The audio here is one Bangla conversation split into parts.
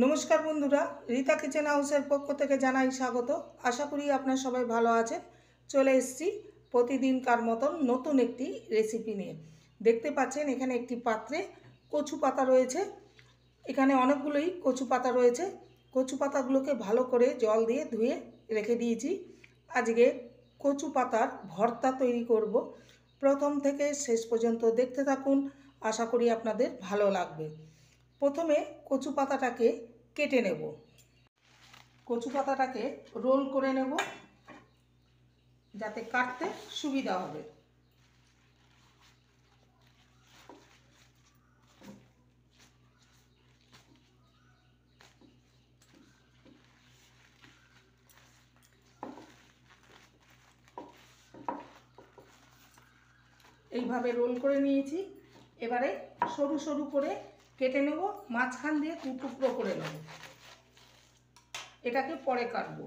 नमस्कार बंधुरा रीता किचेन हाउसের পক্ষ থেকে জানাই স্বাগত। আশা করি আপনারা সবাই ভালো আছেন। চলে এসেছি প্রতিদিনকার মতন নতুন একটি রেসিপি নিয়ে। দেখতে পাচ্ছেন এখানে একটি পাত্রে কচু পাতা রয়েছে। এখানে অনেকগুলোই কচু পাতা রয়েছে। কচু পাতাগুলোকে ভালো করে জল দিয়ে ধুয়ে রেখে দিয়েছি। আজকে কচু পাতার ভর্তা তৈরি করব। প্রথম থেকে শেষ পর্যন্ত দেখতে থাকুন, আশা করি আপনাদের ভালো লাগবে। প্রথমে কচু পাতাটাকে কেটে নেব। কচু পাতাটাকে রোল করে নেব যাতে কাটতে সুবিধা হবে। এইভাবে রোল করে নিয়েছি। এবারে সরু সরু করে কেটে নেব, মাঝখান দিয়ে দু টুকরো করে নেব। এটাকে পরে কাটবো।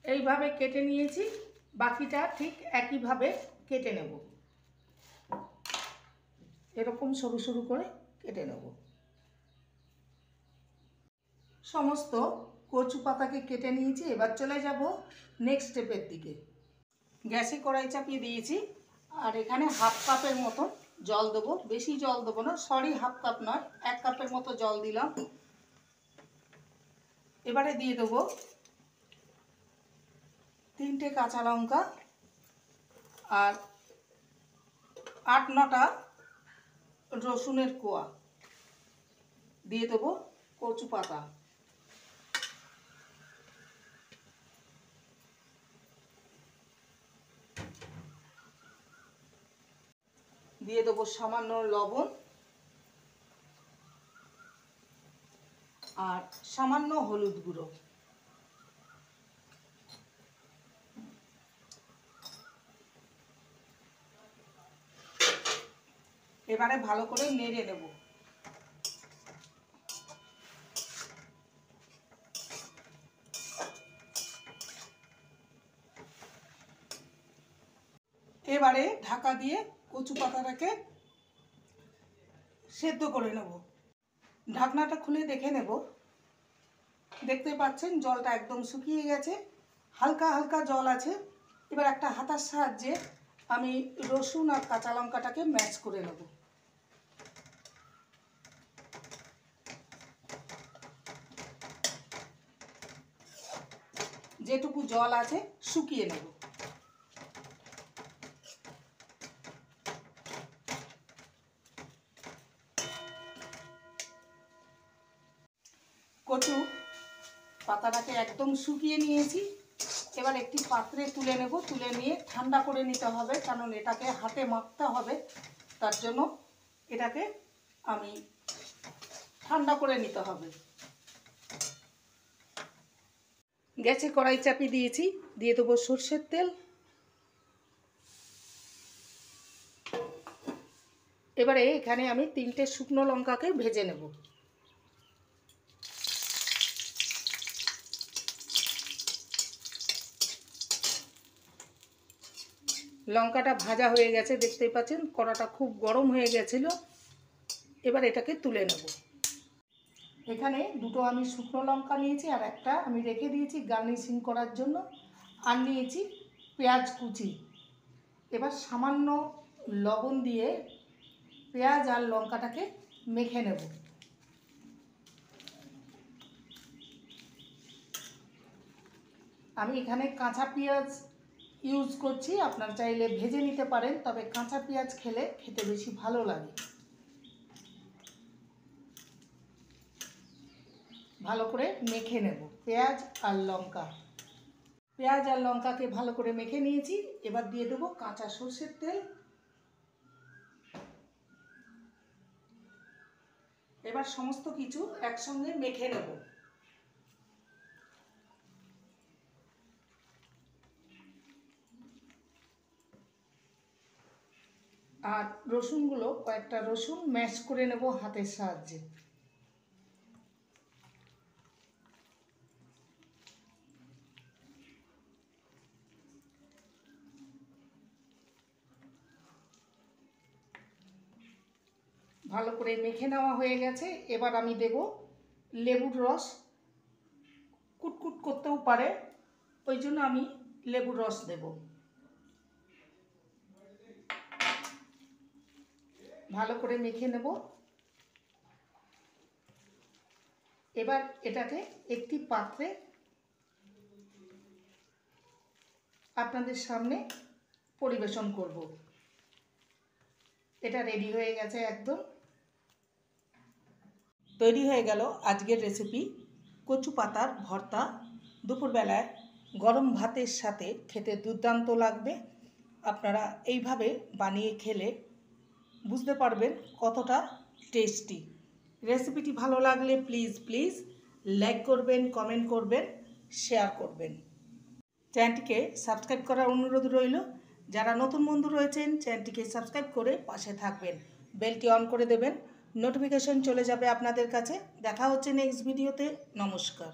এইভাবে কেটে নিয়েছি, বাকিটা ঠিক একইভাবে কেটে নেব। এরকম সরু সরু করে কেটে নেব। সমস্ত কচু পাতাকে কেটে নিয়েছি। এবার চলে যাব নেক্সট স্টেপের দিকে। গ্যাসে কড়াই চাপিয়ে দিয়েছি আর এখানে হাফ কাপের মতো জল দেবো। বেশি জল দেবো না, হাফ কাপ নয়, 1 কাপের মতো জল দিলাম। এবারে দিয়ে দেবো 3টে কাঁচা লঙ্কা আর 8-9টা রসুনের কোয়া। দিয়ে দেবো কচু পাতা। দিয়ে দেবো সামান্য লবণ আর সামান্য হলুদ গুঁড়ো। এবারে ভালো করে নেড়ে নেব। এবারে ঢাকা দিয়ে কচু পাতাটাকে সেদ্ধ করে নেব। ঢাকনাটা খুলে দেখে নেব। দেখতে পাচ্ছেন জলটা একদম শুকিয়ে গেছে, হালকা হালকা জল আছে। এবার একটা হাতার সাহায্যে আমি রসুন আর কাঁচা লঙ্কাটাকে ম্যাশ করে নেব। যেটুকু জল আছে শুকিয়ে নেব। কচু পাতাটাকে একদম শুকিয়ে নিয়েছি। এবার একটি পাত্রে তুলে নেব। তুলে নিয়ে ঠান্ডা করে নিতে হবে, কারণ এটাকে হাতে মাখতে হবে। তার জন্য এটাকে আমি ঠান্ডা করে নিতে হবে। গ্যাসে কড়াই চাপিয়ে দিয়েছি। দিয়ে দেবো সর্ষের তেল। এবারে এখানে আমি 3টে শুকনো লঙ্কাকে ভেজে নেব। লঙ্কাটা ভাজা হয়ে গেছে, দেখতেই পাচ্ছেন কড়াটা খুব গরম হয়ে গেছিল। এবার এটাকে তুলে নেব। এখানে দুটো আমি শুকনো লঙ্কা নিয়েছি আর একটা আমি রেখে দিয়েছি গার্নিশিং করার জন্য। আর নিয়েছি পেঁয়াজ কুচি। এবার সামান্য লবণ দিয়ে পেঁয়াজ আর লঙ্কাটাকে মেখে নেব। আমি এখানে কাঁচা পেঁয়াজ ইউজ করছি, আপনারা চাইলে ভেজে নিতে পারেন, তবে কাঁচা পেঁয়াজ খেতে বেশি ভালো লাগে। ভালো করে মেখে নেব পেঁয়াজ আর লঙ্কা। পেঁয়াজ আর লঙ্কাকে ভালো করে মেখে নিয়েছি। এবার দিয়ে দেবো কাঁচা সর্ষের তেল। এবার সমস্ত কিছু একসঙ্গে মেখে নেব। আর রসুনগুলো, কয়েকটা রসুন ম্যাশ করে নেব হাতের সাহায্যে। ভালো করে মেখে নেওয়া হয়ে গেছে। এবার আমি দেব লেবুর রস। কুটকুট করতেও পারে, ওই জন্য আমি লেবুর রস দেব। ভালো করে মেখে নেব। এবার এটাকে একটি পাত্রে আপনাদের সামনে পরিবেশন করব। এটা রেডি হয়ে গেছে একদম। তৈরি হয়ে গেল আজকের রেসিপি কচু পাতার ভর্তা। দুপুরবেলায় গরম ভাতের সাথে খেতে দুর্দান্ত লাগবে। আপনারা এইভাবে বানিয়ে খেলে বুঝতে পারবেন কতটা টেস্টি। রেসিপিটি ভালো লাগলে প্লিজ লাইক করবেন, কমেন্ট করবেন, শেয়ার করবেন। চ্যানেলটিকে সাবস্ক্রাইব করার অনুরোধ রইল। যারা নতুন বন্ধু রয়েছেন চ্যানেলটিকে সাবস্ক্রাইব করে পাশে থাকবেন, বেলটি অন করে দেবেন, নোটিফিকেশন চলে যাবে আপনাদের কাছে। দেখা হচ্ছে নেক্সট ভিডিওতে। নমস্কার।